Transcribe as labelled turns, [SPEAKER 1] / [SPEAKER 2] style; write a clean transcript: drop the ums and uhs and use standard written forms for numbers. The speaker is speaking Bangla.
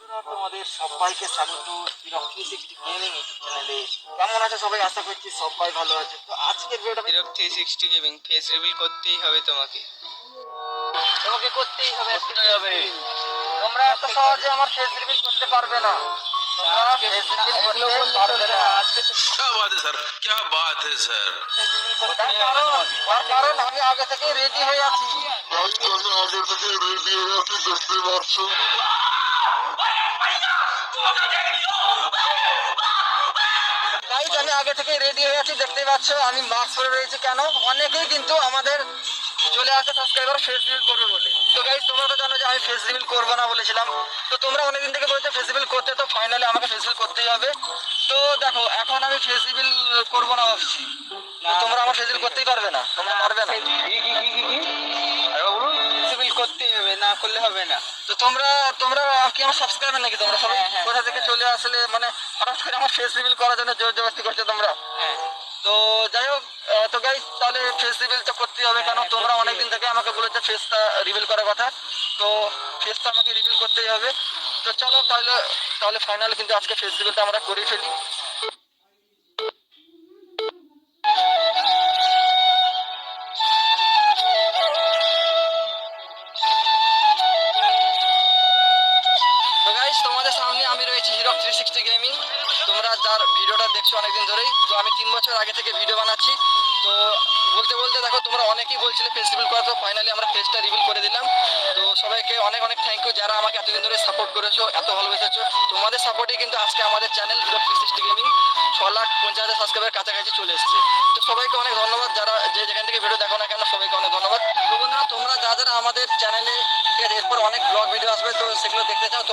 [SPEAKER 1] বন্ধুরা, তোমাদের সবাইকে স্বাগত হিরক 360 গেমিং ইউটিউব চ্যানেলে। কেমন আছে সবাই? আশা করছি সবাই ভালো আছে। তো আজকের ভিডিওটা
[SPEAKER 2] হিরক 360 গেমিং ফেস রিভিল করতেই হবে তোমাকে
[SPEAKER 1] করতেই হবে। তোমরা এত সহজে আমার ফেস রিভিল করতে পারবে না। তোমরা ফেস রিভিল করতে পারবে না।
[SPEAKER 3] क्या बात है सर, क्या बात है सर।
[SPEAKER 1] তার কারণ আমি আগে থেকে রেডি হয়ে আছি। গাইজ, আমি আগে থেকে রেডি হয়ে আছি, দেখতেই পাচ্ছ। আমি মাস্ক পরে রয়েছি। কেন? অনেকেই কিন্তু আমাদের চলে আসে সাবস্ক্রাইবার ফেস রিভিল করবে বলে। তো গাইজ, তোমরা তো জানো যে আমি ফেস রিভিল করবো না বলেছিলাম। তো তোমরা অনেকদিন থেকে বলছো ফেস রিভিল করতে, তো ফাইনালি আমাকে ফেস রিভিল করতেই হবে। তো দেখো, এখন আমি ফেস রিভিল করবো না ভাবছি। তো তোমরা আমার ফেস রিভিল করতেই পারবে না, তোমরা পারবে না।
[SPEAKER 2] রিভিল করতেই হবে, না করলে হবে না।
[SPEAKER 1] তো তোমরা তোমরা কি আমার সাবস্ক্রাইবার নাকি? তোমরা সবাই কোথা থেকে চলে আসলে মানে হঠাৎ করে আমার ফেস রিভিল করার জন্য জোর জবরদস্তি করছো তোমরা। তো যাই হোক, তো গাইস, তাহলে ফেস রিভিল তো করতেই হবে। কারণ তোমরা অনেকদিন থেকে আমাকে বলেছো ফেসটা রিভিল করার কথা। তো ফেসটা আমাকে রিভিল করতেই হবে। তো চলো তাহলে তাহলে ফাইনাল কিন্তু আজকে ফেস রিভিলটা আমরা করে ফেলি। তো গাইস, তোমাদের সামনে আমি রয়েছি হিরক 360 গেমিং। তোমরা যার ভিডিওটা দেখছো অনেকদিন ধরেই, তো আমি 3 বছর আগে থেকে ভিডিও বানাচ্ছি। তো বলতে বলতে দেখো, তোমরা অনেকেই বলছিলে ফেস রিভিল করা, তো ফাইনালি আমরা ফেসটা রিভিল করে দিলাম। তো সবাইকে অনেক অনেক থ্যাংক ইউ, যারা আমাকে এতদিন ধরে সাপোর্ট করেছো, এত ভালোবেসেছো। তোমাদের সাপোর্টে কিন্তু আজকে আমাদের চ্যানেল হিরক 360 গেমিং 6,50,000 সাবস্ক্রাইবার কাছাকাছি চলে এসেছে। তো সবাইকে অনেক ধন্যবাদ, যারা যে যেখান থেকে ভিডিও দেখো না কেন, সবাইকে অনেক ধন্যবাদ। তো বন্ধুরা, তোমরা যারা আমাদের চ্যানেলে এরপর অনেক ব্লগ ভিডিও আসবে, তো সেগুলো দেখতে চাও তো